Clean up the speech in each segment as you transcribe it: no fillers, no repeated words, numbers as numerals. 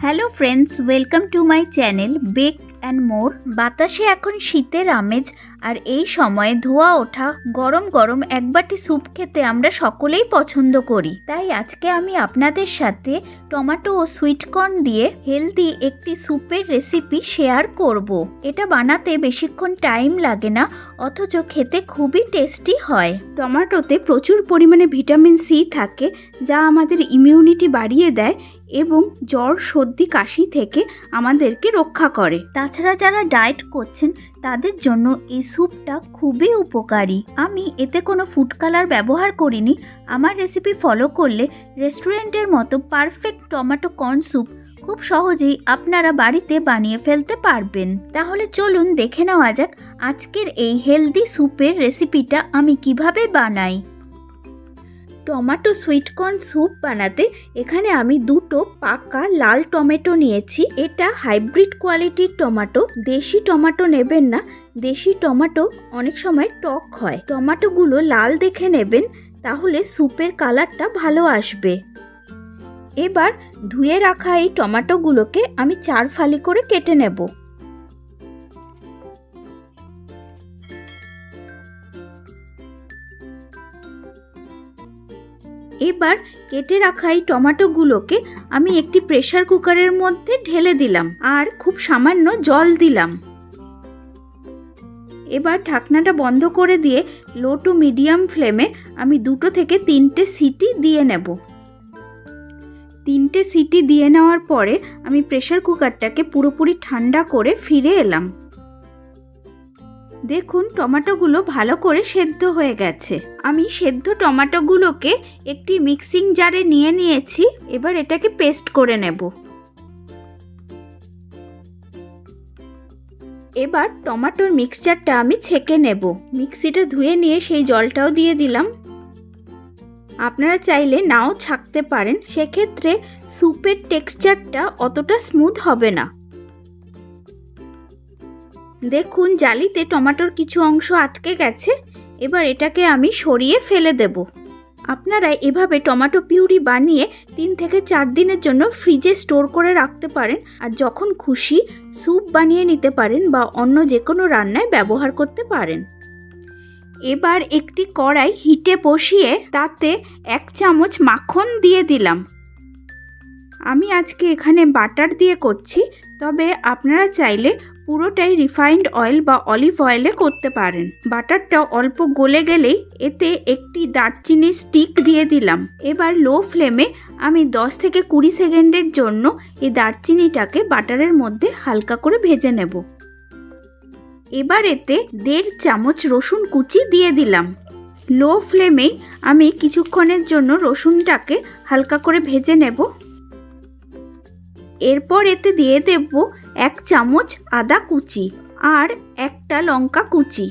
Hello friends, welcome to my channel bake and more. বাতাসে এখন শীতের আমেজ, আর এই সময়ে ধোয়া ওঠা গরম গরম এক বাটি স্যুপ খেতে আমরা সকলেই পছন্দ করি। তাই আজকে আমি আপনাদের সাথে টমেটো ও সুইটকর্ন দিয়ে হেলদি একটি স্যুপের রেসিপি শেয়ার করব। এটা বানাতে বেশিক্ষণ টাইম লাগে না, অথচ খেতে খুবই টেস্টি হয়। টমেটোতে প্রচুর পরিমাণে ভিটামিন সি থাকে, যা আমাদের ইমিউনিটি বাড়িয়ে দেয় এবং জ্বর, সর্দি, কাশি থেকে আমাদেরকে রক্ষা করে। তাছাড়া যারা ডায়েট করছেন তাদের জন্য এই স্যুপটা খুবই উপকারী। আমি এতে কোনো ফুড কালার ব্যবহার করিনি। আমার রেসিপি ফলো করলে রেস্টুরেন্টের মতো পারফেক্ট টমেটো কর্ন স্যুপ খুব সহজেই আপনারা বাড়িতে বানিয়ে ফেলতে পারবেন। তাহলে চলুন দেখে নেওয়া যাক আজকের এই হেলদি স্যুপের রেসিপিটা আমি কিভাবে বানাই। টমেটো সুইটকর্ন স্যুপ বানাতে এখানে আমি দুটো পাকা লাল টমেটো নিয়েছি। এটা হাইব্রিড কোয়ালিটির টমেটো, দেশি টমেটো নেবেন না। দেশি টমেটো অনেক সময় টক হয়। টমেটোগুলো লাল দেখে নেবেন, তাহলে স্যুপের কালারটা ভালো আসবে। এবার ধুয়ে রাখা এই টমেটোগুলোকে আমি 4 ফালি করে কেটে নেব। এবার কেটে রাখা এই টমেটোগুলোকে আমি একটি প্রেসার কুকারের মধ্যে ঢেলে দিলাম আর খুব সামান্য জল দিলাম। এবার ঢাকনাটা বন্ধ করে দিয়ে লো টু মিডিয়াম ফ্লেমে আমি 2 থেকে 3টে সিটি দিয়ে নেব। 3টে সিটি দিয়ে নেওয়ার পরে আমি প্রেসার কুকারটাকে পুরোপুরি ঠান্ডা করে ফিরে এলাম। দেখুন টমেটোগুলো ভালো করে সেদ্ধ হয়ে গেছে। আমি সেদ্ধ টমেটোগুলোকে একটি মিক্সিং জারে নিয়ে নিয়েছি। এবার এটাকে পেস্ট করে নেব। এবার টমেটোর মিক্সচারটা আমি ছেঁকে নেব। মিক্সিটা ধুয়ে নিয়ে সেই জলটাও দিয়ে দিলাম। আপনারা চাইলে নাও ছাঁকতে পারেন, সেক্ষেত্রে স্যুপের টেক্সচারটা অতটা স্মুথ হবে না। দেখুন জালিতে টমেটোর কিছু অংশ আটকে গেছে। এবার এটাকে আমি সরিয়ে ফেলে দেব। আপনারা এভাবে টমেটো পিউরি বানিয়ে 3 থেকে 4 দিনের জন্য ফ্রিজে স্টোর করে রাখতে পারেন, আর যখন খুশি স্যুপ বানিয়ে নিতে পারেন বা অন্য যে কোনো রান্নায় ব্যবহার করতে পারেন। এবার একটি কড়াই হিটে বসিয়ে তাতে 1 চামচ মাখন দিয়ে দিলাম। আমি আজকে এখানে বাটার দিয়ে করছি, তবে আপনারা চাইলে পুরোটাই রিফাইন্ড অয়েল বা অলিভ অয়েলে করতে পারেন। বাটারটা অল্প গলে গেলেই এতে একটি দারচিনি স্টিক দিয়ে দিলাম। এবার লো ফ্লেমে আমি 10 থেকে 20 সেকেন্ডের জন্য এই দারচিনিটাকে বাটারের মধ্যে হালকা করে ভেজে নেব। এবার এতে 1.5 চামচ রসুন কুচি দিয়ে দিলাম। লো ফ্লেমেই আমি কিছুক্ষণের জন্য রসুনটাকে হালকা করে ভেজে নেব। এরপর এতে দিয়ে দেব 1 চামচ আদা কুচি আর একটা লঙ্কা কুচি।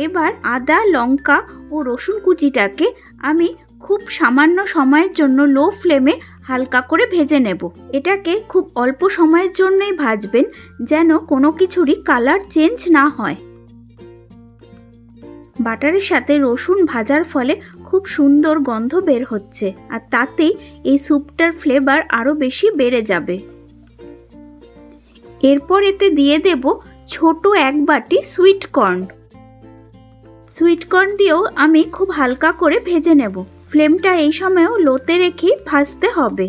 এবার আদা, লঙ্কা ও রসুন কুচিটাকে আমি খুব সামান্য সময়ের জন্য লো ফ্লেমে হালকা করে ভেজে নেব। এটাকে খুব অল্প সময়ের জন্যই ভাজবেন, যেন কোনো কিছুরই কালার চেঞ্জ না হয়। বাটারের সাথে রসুন ভাজার ফলে খুব সুন্দর গন্ধ বের হচ্ছে, আর তাতেই এই স্যুপটার ফ্লেভার আরও বেশি বেড়ে যাবে। এরপর এতে দিয়ে দেব ছোট 1 বাটি সুইটকর্ন। সুইটকর্ন দিয়েও আমি খুব হালকা করে ভেজে নেব। ফ্লেমটা এই সময়ও লোতে রেখে ভাজতে হবে।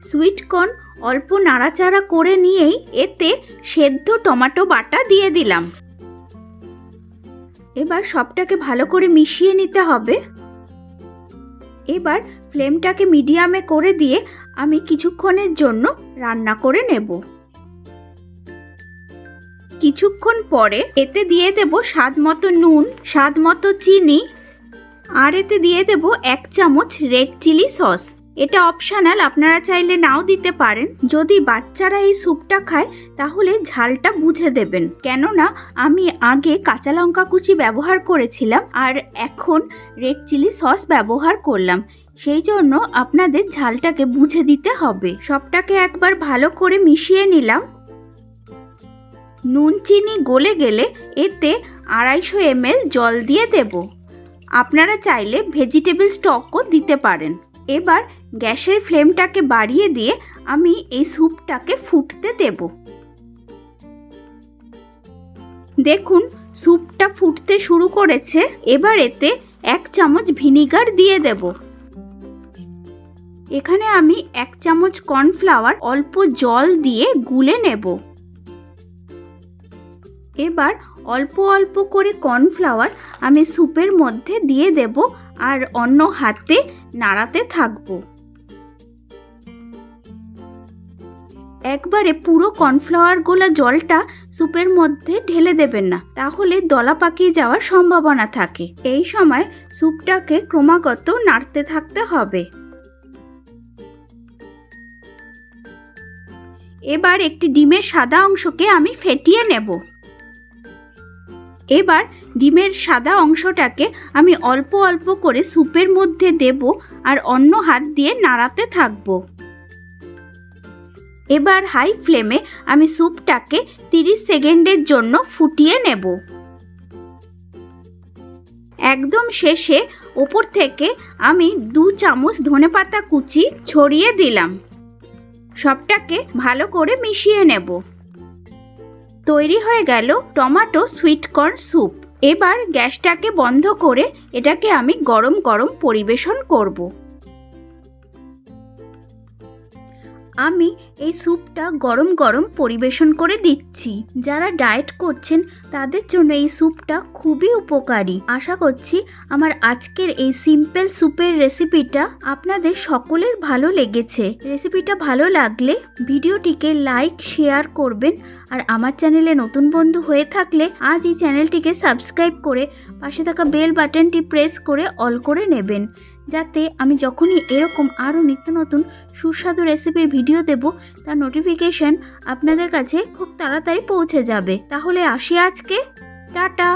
সুইটকর্ন অল্প নাড়াচাড়া করে নিয়েই এতে সেদ্ধ টমেটো বাটা দিয়ে দিলাম। এবার সবটাকে ভালো করে মিশিয়ে নিতে হবে। এবার ফ্লেমটাকে মিডিয়ামে করে দিয়ে আমি কিছুক্ষণের জন্য রান্না করে নেব। কিছুক্ষণ পরে এতে দিয়ে দেব স্বাদ মতো নুন, স্বাদ মতো চিনি, আর এতে দিয়ে দেব 1 চামচ রেড চিলি সস। এটা অপশনাল, আপনারা চাইলে নাও দিতে পারেন। যদি বাচ্চারা এই স্যুপটা খায় তাহলে ঝালটা বুঝে দেবেন, কেননা আমি আগে কাঁচা লঙ্কা কুচি ব্যবহার করেছিলাম আর এখন রেড চিলি সস ব্যবহার করলাম। সেই জন্য আপনাদের ঝালটাকে বুঝে দিতে হবে। সবটাকে একবার ভালো করে মিশিয়ে নিলাম। নুন চিনি গলে গেলে এতে 250 ml জল দিয়ে দেব। আপনারা চাইলে ভেজিটেবল স্টকও দিতে পারেন। এবার গ্যাসের ফ্লেমটাকে বাড়িয়ে দিয়ে আমি এই স্যুপটাকে ফুটতে দেব। দেখুন স্যুপটা ফুটতে শুরু করেছে। এবার এতে 1 চামচ ভিনিগার দিয়ে দেব। এখানে আমি 1 চামচ কর্নফ্লাওয়ার অল্প জল দিয়ে গুলে নেব। এবার অল্প অল্প করে কর্নফ্লাওয়ার আমি স্যুপের মধ্যে দিয়ে দেব আর অন্য হাতে নাড়াতে থাকব। একবারে পুরো কর্নফ্লাওয়ার গোলা জলটা স্যুপের মধ্যে ঢেলে দেবেন না, তাহলে দলা পাকিয়ে যাওয়ার সম্ভাবনা থাকে। এই সময় স্যুপটাকে ক্রমাগত নাড়তে থাকতে হবে। এবার একটি ডিমের সাদা অংশকে আমি ফেটিয়ে নেব। এবার ডিমের সাদা অংশটাকে আমি অল্প অল্প করে স্যুপের মধ্যে দেব আর অন্য হাত দিয়ে নাড়াতে থাকব। এবার হাই ফ্লেমে আমি স্যুপটাকে 30 সেকেন্ডের জন্য ফুটিয়ে নেব। একদম শেষে ওপর থেকে আমি 2 চামচ ধনেপাতা কুচি ছড়িয়ে দিলাম। সবটাকে ভালো করে মিশিয়ে নেব। তৈরি হয়ে গেল টমেটো সুইট কর্ন স্যুপ। এবার গ্যাসটাকে বন্ধ করে এটাকে আমি গরম গরম পরিবেশন করব। আমি এই স্যুপটা গরম গরম পরিবেশন করে দিচ্ছি। যারা ডায়েট করছেন তাদের জন্য এই স্যুপটা খুবই উপকারী। আশা করছি আমার আজকের এই সিম্পল স্যুপের রেসিপিটা আপনাদের সকলের ভালো লেগেছে। রেসিপিটা ভালো লাগলে ভিডিওটিকে লাইক শেয়ার করবেন আর আমার চ্যানেলে নতুন বন্ধু হয়ে থাকলে আজ এই চ্যানেলটিকে সাবস্ক্রাইব করে পাশে থাকা বেল বাটনটি প্রেস করে অল করে নেবেন, যাতে আমি যখনই এরকম আরও নিত্য নতুন সুস্বাদু রেসিপির ভিডিও দেব তার নোটিফিকেশন আপনাদের কাছে খুব তাড়াতাড়ি পৌঁছে যাবে। তাহলে আসি আজকে, টাটা।